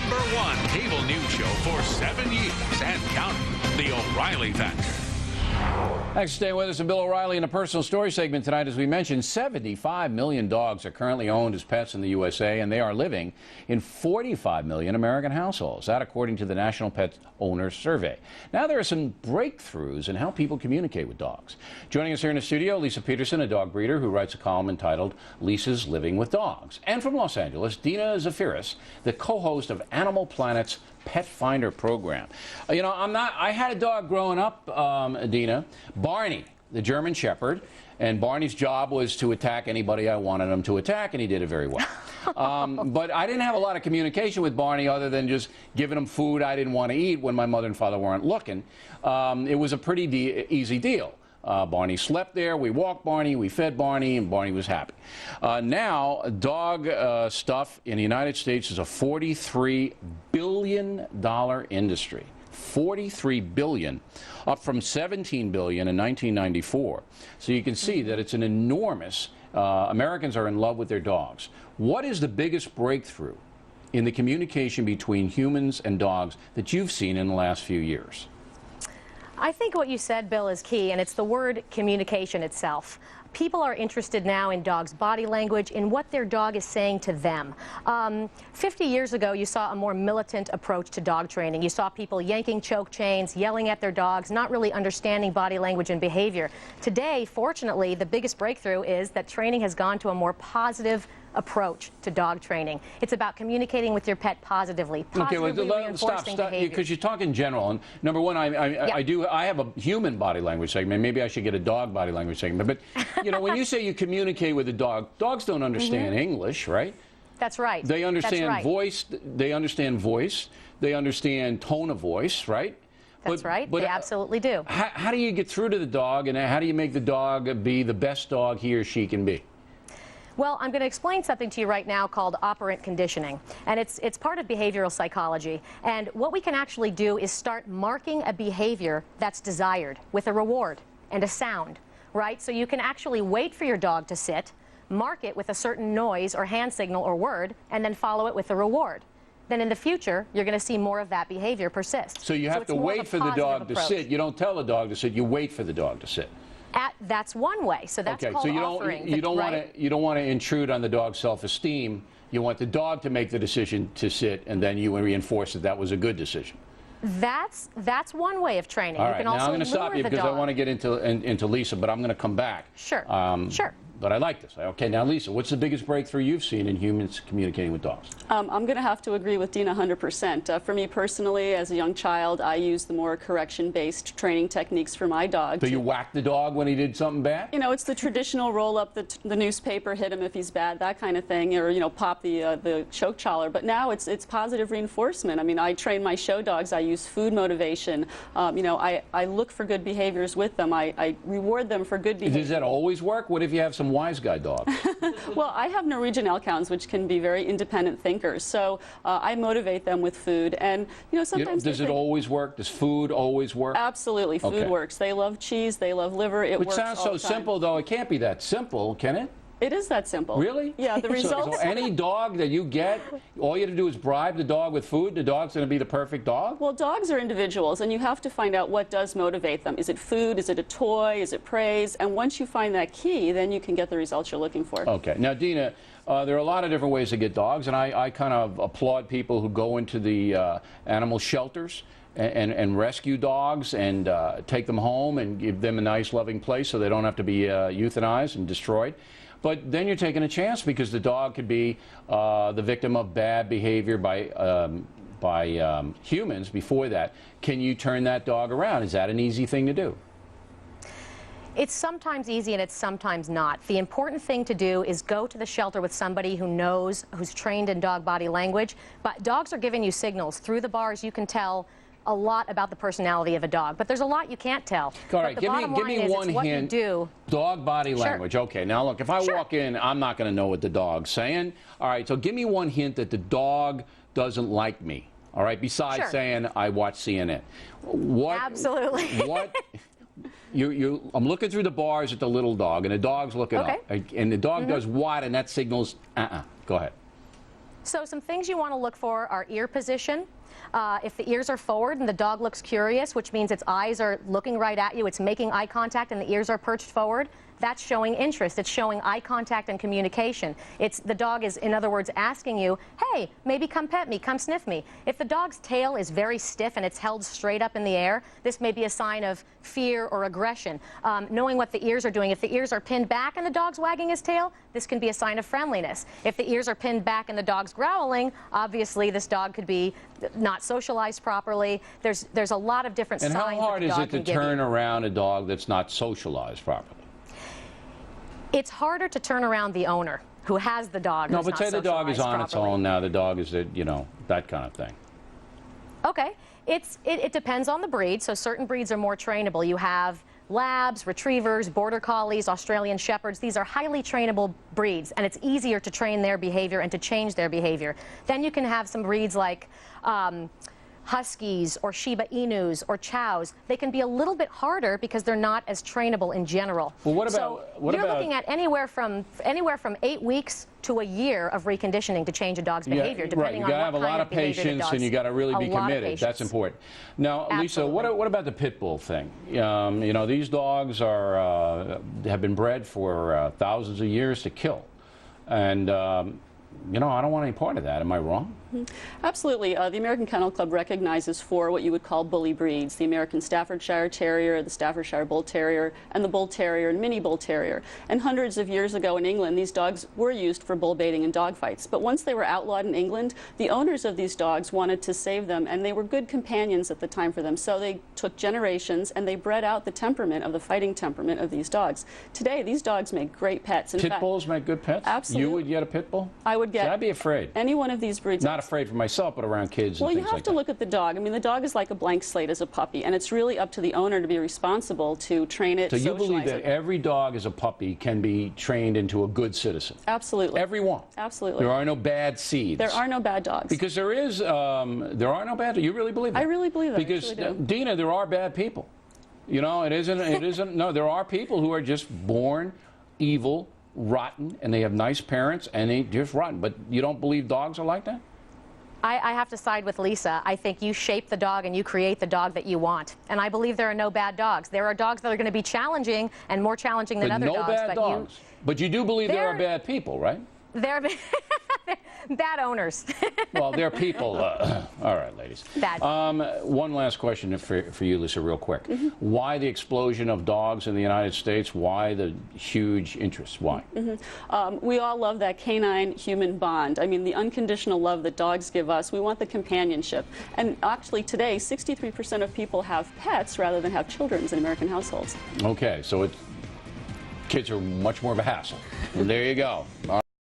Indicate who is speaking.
Speaker 1: #1 cable news show for 7 years and counting, The O'Reilly Factor.
Speaker 2: Thanks for staying with us. And Bill O'Reilly in a personal story segment tonight. As we mentioned, 75 million dogs are currently owned as pets in the USA, and they are living in 45 million American households. That according to the National Pet Owners Survey. Now there are some breakthroughs in how people communicate with dogs. Joining us here in the studio, Lisa Peterson, a dog breeder who writes a column entitled Lisa's Living with Dogs. And from Los Angeles, Dina Zaphiris, the co-host of Animal Planet's Pet Finder program. You know, I had a dog growing up, Dina, Barney, the German Shepherd, and Barney's job was to attack anybody I wanted him to attack, and he did it very well. But I didn't have a lot of communication with Barney other than just giving him food I didn't want to eat when my mother and father weren't looking. It was a pretty easy deal. Barney slept there, we walked Barney, we fed Barney, and Barney was happy. Now, dog stuff in the United States is a $43 billion industry. $43 billion, up from $17 billion in 1994. So you can see that it's an enormous, Americans are in love with their dogs. What is the biggest breakthrough in the communication between humans and dogs that you've seen in the last few years?
Speaker 3: I think what you said, Bill, is key, and it's the word communication itself. People are interested now in dogs' body language, in what their dog is saying to them. 50 years ago, you saw a more militant approach to dog training. You saw people yanking choke chains, yelling at their dogs, not really understanding body language and behavior. Today, fortunately, the biggest breakthrough is that training has gone to a more positive approach to dog training. It's about communicating with your pet positively,
Speaker 2: stop, because you talk in general. And number one, I have a human body language segment. Maybe I should get a dog body language segment. But you know, when you say you communicate with a dog, dogs don't understand English, right?
Speaker 3: That's right.
Speaker 2: They understand voice. They understand voice. They understand tone of voice, right?
Speaker 3: That's right. They absolutely do.
Speaker 2: How do you get through to the dog, and how do you make the dog be the best dog he or she can be?
Speaker 3: Well, I'm going to explain something to you right now called operant conditioning, and it's part of behavioral psychology. And what we can actually do is start marking a behavior that's desired with a reward and a sound, right? So you can actually wait for your dog to sit, mark it with a certain noise or hand signal or word, and then follow it with a reward. Then in the future, you're going to see more of that behavior persist.
Speaker 2: So you have to wait for the dog to sit. You don't tell the dog to sit. You wait for the dog to sit.
Speaker 3: That's one way. So that's called offering.
Speaker 2: You don't want to intrude on the dog's self-esteem. You want the dog to make the decision to sit, and then you reinforce that that was a good decision.
Speaker 3: That's one way of training.
Speaker 2: All right,
Speaker 3: you can
Speaker 2: now
Speaker 3: also
Speaker 2: I'm going to stop you because I want to get into Lisa, but I'm going to come back.
Speaker 3: Sure. Sure.
Speaker 2: But I like this. Okay, now Lisa, what's the biggest breakthrough you've seen in humans communicating with dogs?
Speaker 4: I'm going to have to agree with Dina 100%. For me personally, as a young child, I used the more correction-based training techniques for my dog.
Speaker 2: So you whacked the dog when he did something bad?
Speaker 4: You know, it's the traditional roll up the newspaper, hit him if he's bad, that kind of thing, or, you know, pop the choke collar. But now it's positive reinforcement. I mean, I train my show dogs. I use food motivation. You know, I look for good behaviors with them. I reward them for good behavior.
Speaker 2: Does that always work? What if you have some wise guy dogs?
Speaker 4: Well, I have Norwegian Elkhounds, which can be very independent thinkers. So I motivate them with food, and you know, sometimes
Speaker 2: does it always work? Does food always work?
Speaker 4: Absolutely, food works. They love cheese. They love liver. It works.
Speaker 2: Which sounds so simple, though. It can't be that simple, can it?
Speaker 4: It is that simple.
Speaker 2: Really?
Speaker 4: Yeah, the results.
Speaker 2: So any dog that you get, all you have to do is bribe the dog with food, the dog's going to be the perfect dog?
Speaker 4: Well, dogs are individuals, and you have to find out what does motivate them. Is it food? Is it a toy? Is it praise? And once you find that key, then you can get the results you're looking for.
Speaker 2: Okay. Now, Dina, there are a lot of different ways to get dogs, and I kind of applaud people who go into the animal shelters and rescue dogs and take them home and give them a nice, loving place so they don't have to be euthanized and destroyed. But then you're taking a chance because the dog could be the victim of bad behavior by humans before that. Can you turn that dog around? Is that an easy thing to do?
Speaker 3: It's sometimes easy and it's sometimes not. The important thing to do is go to the shelter with somebody who knows, who's trained in dog body language. But dogs are giving you signals. Through the bars, you can tell a lot about the personality of a dog, but there's a lot you can't tell.
Speaker 2: All right, give me one hint. Dog body language. Okay, now look, if I walk in, I'm not going to know what the dog's saying. All right, so give me one hint that the dog doesn't like me. All right, besides saying I watch CNN.
Speaker 3: Absolutely.
Speaker 2: I'm looking through the bars at the little dog, and the dog's looking up, and the dog does what, and that signals Go ahead.
Speaker 3: So some things you want to look for are ear position. If the ears are forward and the dog looks curious, which means its eyes are looking right at you, it's making eye contact and the ears are perched forward, that's showing interest. It's showing eye contact and communication. The dog is, in other words, asking you, hey, maybe come pet me, come sniff me. If the dog's tail is very stiff and it's held straight up in the air, this may be a sign of fear or aggression. Knowing what the ears are doing, if the ears are pinned back and the dog's wagging his tail, this can be a sign of friendliness. If the ears are pinned back and the dog's growling, obviously this dog could be not socialized properly. There's a lot of different signs.
Speaker 2: And how hard is it to turn around a dog that's not socialized properly?
Speaker 3: It's harder to turn around the owner who has the dog.
Speaker 2: No, but say the dog is on its own now. The dog is, you know, that kind of thing.
Speaker 3: Okay. It depends on the breed. So certain breeds are more trainable. You have Labs, Retrievers, Border Collies, Australian Shepherds. These are highly trainable breeds, and it's easier to train their behavior and to change their behavior. Then you can have some breeds like Huskies or Shiba Inus or Chows. They can be a little bit harder because they're not as trainable in general.
Speaker 2: Well, what about,
Speaker 3: so you're looking at anywhere from 8 weeks to a year of reconditioning to change a dog's behavior, depending on what kind of behavior the dog's.
Speaker 2: You got to have a lot of patience, and you got to really be committed. That's important. Now, Lisa, what about the pit bull thing? You know, these dogs have been bred for thousands of years to kill, and you know, I don't want any part of that. Am I wrong?
Speaker 4: Absolutely. The American Kennel Club recognizes 4 what you would call bully breeds: the American Staffordshire Terrier, the Staffordshire Bull Terrier, and the Bull Terrier and Mini Bull Terrier. And hundreds of years ago in England, these dogs were used for bull baiting and dog fights. But once they were outlawed in England, the owners of these dogs wanted to save them, and they were good companions at the time for them. So they took generations and they bred out the temperament of the fighting temperament of these dogs. Today, these dogs make great pets.
Speaker 2: Pit bulls make good pets?
Speaker 4: Absolutely.
Speaker 2: You would get a pit bull?
Speaker 4: I would get.
Speaker 2: Should I be afraid?
Speaker 4: Any one of these breeds.
Speaker 2: Not afraid for myself, but around kids and things like that.
Speaker 4: Well, you have to look at the dog. I mean, the dog is like a blank slate as a puppy, and it's really up to the owner to be responsible to train it, socialize it.
Speaker 2: So you believe that every dog as a puppy can be trained into a good citizen?
Speaker 4: Absolutely.
Speaker 2: Every one?
Speaker 4: Absolutely.
Speaker 2: There are no bad seeds?
Speaker 4: There are no bad dogs.
Speaker 2: Because there are no bad dogs. You really believe that?
Speaker 4: I really believe that.
Speaker 2: Because, Dina, there are bad people. You know, it isn't, no, there are people who are just born evil, rotten, and they have nice parents, and they just rotten. But you don't believe dogs are like that?
Speaker 3: I have to side with Lisa. I think you shape the dog and you create the dog that you want. And I believe there are no bad dogs. There are dogs that are going to be challenging and more challenging than other dogs.
Speaker 2: But no bad dogs. But you do believe there are bad people, right?
Speaker 3: They're bad owners.
Speaker 2: Well, they're people. All right, ladies.
Speaker 3: Bad.
Speaker 2: One last question for you, Lisa, real quick. Why the explosion of dogs in the United States? Why the huge interest? Why?
Speaker 4: We all love that canine-human bond. I mean, the unconditional love that dogs give us. We want the companionship. And actually, today, 63% of people have pets rather than have children in American households.
Speaker 2: Okay, so kids are much more of a hassle. And there you go.